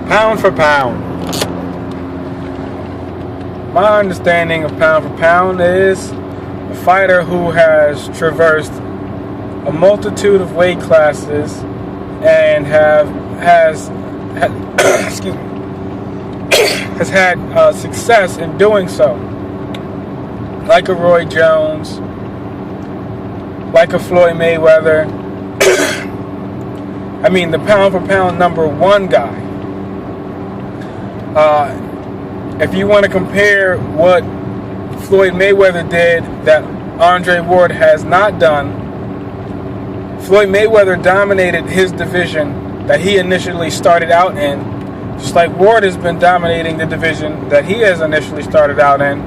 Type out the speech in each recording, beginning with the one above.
Pound for pound. My understanding of pound for pound is a fighter who has traversed a multitude of weight classes and has had success in doing so. Like a Roy Jones, like a Floyd Mayweather. I mean, the pound for pound number one guy. If you want to compare what Floyd Mayweather did that Andre Ward has not done, Floyd Mayweather dominated his division that he initially started out in, just like Ward has been dominating the division that he has initially started out in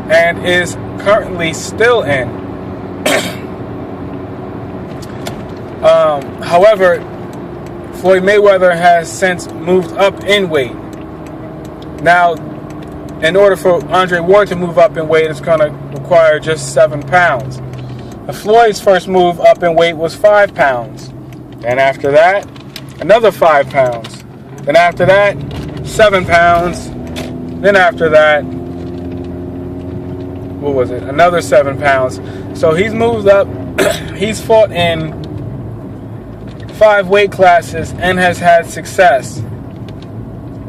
and is currently still in. However, Floyd Mayweather has since moved up in weight. Now, in order for Andre Ward to move up in weight, it's going to require just 7 pounds. Floyd's first move up in weight was 5 pounds. And after that, another 5 pounds. Then after that, 7 pounds. Then after that, what was it? Another 7 pounds. So he's moved up. He's fought in 5 weight classes and has had success.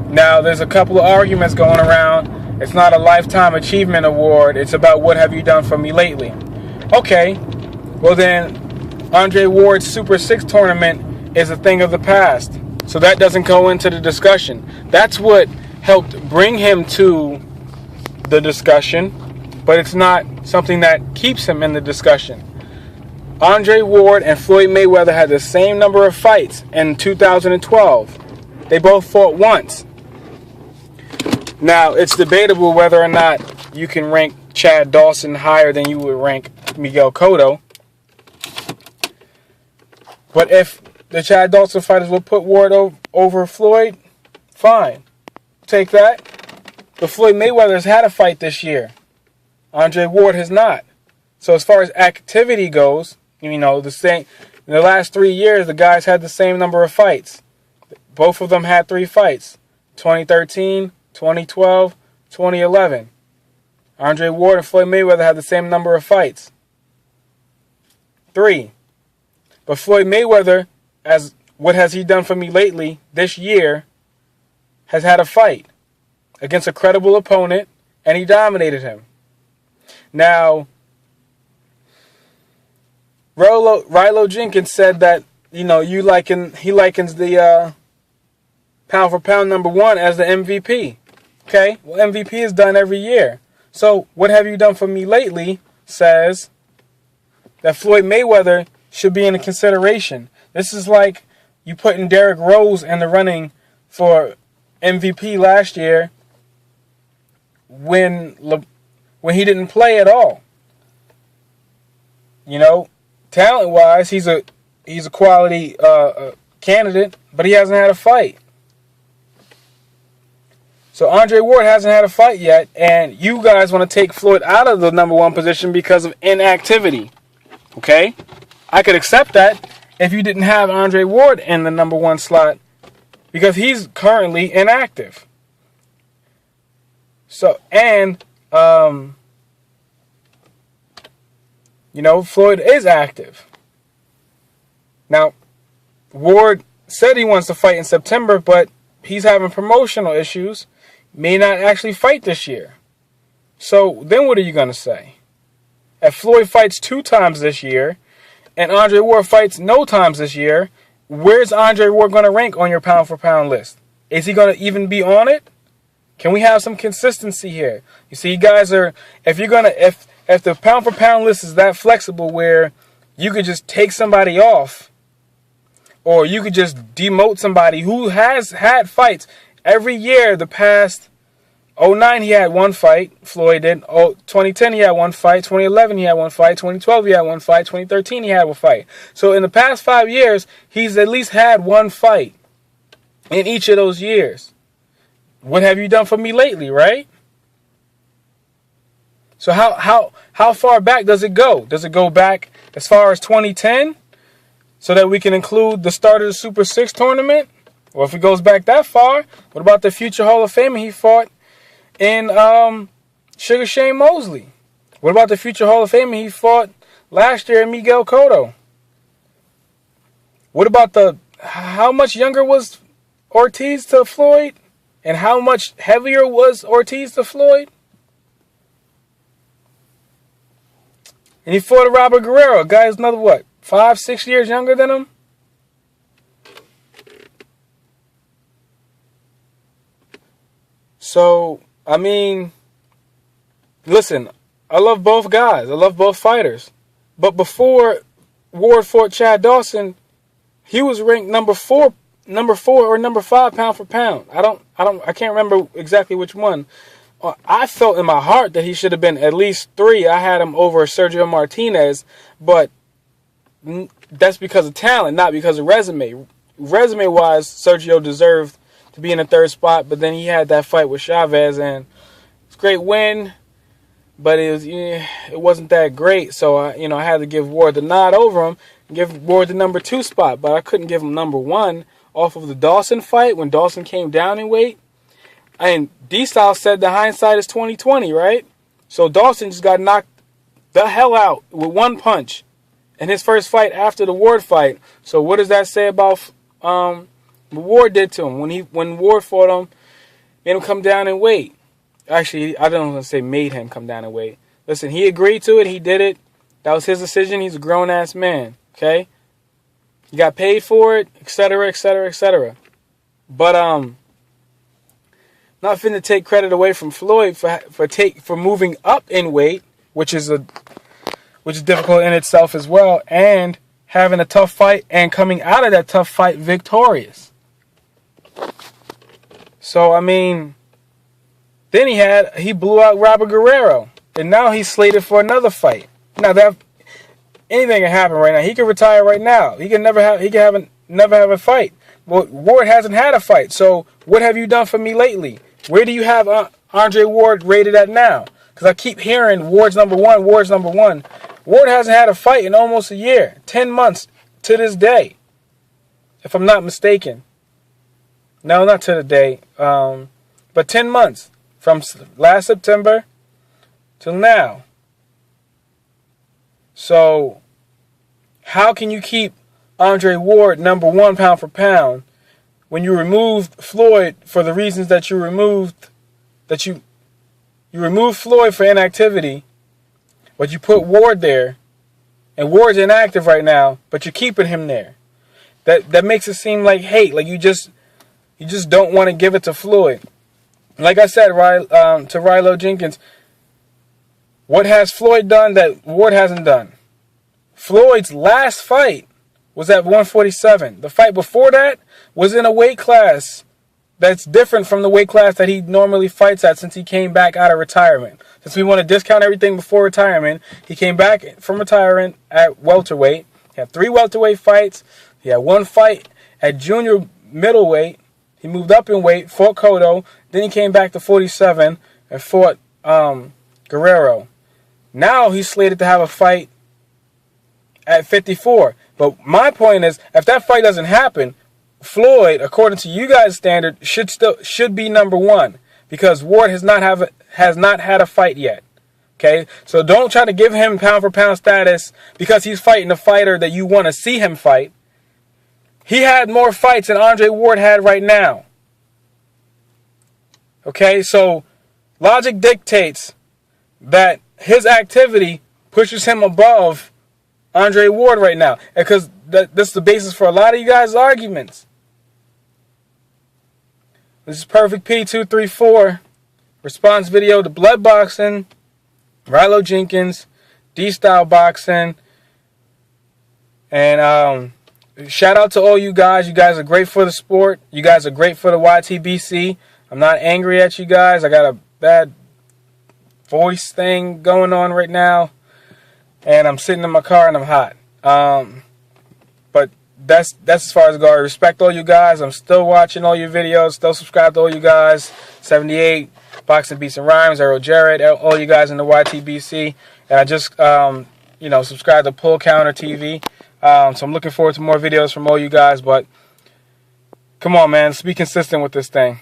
Now, there's a couple of arguments going around. It's not a lifetime achievement award. It's about what have you done for me lately. Okay, well then, Andre Ward's Super 6 tournament is a thing of the past. So that doesn't go into the discussion. That's what helped bring him to the discussion, but it's not something that keeps him in the discussion. Andre Ward and Floyd Mayweather had the same number of fights in 2012. They both fought once. Now, it's debatable whether or not you can rank Chad Dawson higher than you would rank Miguel Cotto. But if the Chad Dawson fighters will put Ward over Floyd, fine. Take that. But Floyd Mayweather has had a fight this year. Andre Ward has not. So as far as activity goes, you know, the same. In the last 3 years, the guys had the same number of fights. Both of them had 3 fights. 2013, 2012, 2011. Andre Ward and Floyd Mayweather had the same number of fights. 3. But Floyd Mayweather, as what has he done for me lately this year, has had a fight against a credible opponent, and he dominated him. Now, rylojen said that, you know, he likens the pound for pound number one as the MVP. Okay, well, MVP is done every year. So, what have you done for me lately says that Floyd Mayweather should be in a consideration. This is like you putting Derrick Rose in the running for MVP last year when he didn't play at all. You know, talent-wise, he's a quality candidate, but he hasn't had a fight. So Andre Ward hasn't had a fight yet, and you guys want to take Floyd out of the number one position because of inactivity. Okay? I could accept that if you didn't have Andre Ward in the number one slot because he's currently inactive. So, and, you know, Floyd is active. Now, Ward said he wants to fight in September, but he's having promotional issues. May not actually fight this year. So then what are you going to say? If Floyd fights 2 times this year and Andre Ward fights no times this year, where's Andre Ward going to rank on your pound for pound list? Is he going to even be on it? Can we have some consistency here? You see, guys if the pound for pound list is that flexible where you could just take somebody off, or you could just demote somebody who has had fights every year. The past 2009 he had 1 fight, Floyd did. 2010 he had 1 fight, 2011 he had 1 fight, 2012 he had 1 fight, 2013 he had 1 fight. So in the past 5 years, he's at least had 1 fight in each of those years. What have you done for me lately, right? So how far back does it go? Does it go back as far as 2010 so that we can include the start of the Super 6 tournament? Well, if it goes back that far, what about the future Hall of Famer he fought in Sugar Shane Mosley? What about the future Hall of Famer he fought last year in Miguel Cotto? What about how much younger was Ortiz to Floyd? And how much heavier was Ortiz to Floyd? And he fought a Robert Guerrero, a guy who's another, what, 5, 6 years younger than him? So, I mean, listen, I love both guys. I love both fighters. But before Ward fought Chad Dawson, he was ranked number 4 or number 5 pound for pound. I can't remember exactly which one. I felt in my heart that he should have been at least 3. I had him over Sergio Martinez, but that's because of talent, not because of resume. Resume-wise, Sergio deserved to be in the 3rd spot, but then he had that fight with Chavez, and it's a great win, but it wasn't that great. So I had to give Ward the nod over him and give Ward the number 2 spot, but I couldn't give him number 1 off of the Dawson fight when Dawson came down in weight. And D-Style said the hindsight is 20/20, right? So Dawson just got knocked the hell out with 1 punch in his first fight after the Ward fight. So what does that say about what Ward did to him when Ward fought him, made him come down in weight? Actually, I don't want to say made him come down in weight. Listen, he agreed to it. He did it. That was his decision. He's a grown-ass man, okay? He got paid for it, etc., etc., etc. But not finna take credit away from Floyd for moving up in weight, which is difficult in itself as well, and having a tough fight and coming out of that tough fight victorious. So I mean, then he blew out Robert Guerrero, and now he's slated for another fight. Now that anything can happen right now. He can retire right now. He can never have a fight. Well, Ward hasn't had a fight. So what have you done for me lately? Where do you have Andre Ward rated at now? Because I keep hearing Ward's number 1, Ward's number 1. Ward hasn't had a fight in almost a year. 10 months to this day. If I'm not mistaken. No, not to the day. But 10 months. From last September till now. So, how can you keep Andre Ward number 1 pound for pound when you removed Floyd for the reasons that you removed Floyd for inactivity, but you put Ward there, and Ward's inactive right now, but you're keeping him there? That makes it seem like hate, like you just don't want to give it to Floyd. Like I said, to Rylo Jenkins, what has Floyd done that Ward hasn't done? Floyd's last fight was at 147. The fight before that was in a weight class that's different from the weight class that he normally fights at since he came back out of retirement. Since we want to discount everything before retirement, he came back from retirement at welterweight. He had 3 welterweight fights. He had 1 fight at junior middleweight. He moved up in weight, fought Cotto. Then he came back to 47 and fought Guerrero. Now he's slated to have a fight at 54. But my point is, if that fight doesn't happen, Floyd, according to you guys' standard, should be number 1 because Ward has not had a fight yet. Okay, so don't try to give him pound for pound status because he's fighting a fighter that you want to see him fight. He had more fights than Andre Ward had right now. Okay, so logic dictates that his activity pushes him above Andre Ward right now. Because that's the basis for a lot of you guys' arguments. This is Perfect P234. Response video to bloodboxing, Rylo Jenkins, dstyleboxing. And shout out to all you guys. You guys are great for the sport. You guys are great for the YTBC. I'm not angry at you guys. I got a bad voice thing going on right now. And I'm sitting in my car and I'm hot. But that's as far as I go. I respect all you guys. I'm still watching all your videos. Still subscribe to all you guys. 78, Boxing Beats and Rhymes, Earl Jarrett, all you guys in the YTBC. And I just, subscribe to Pull Counter TV. So I'm looking forward to more videos from all you guys. But Come on, man. Let's be consistent with this thing.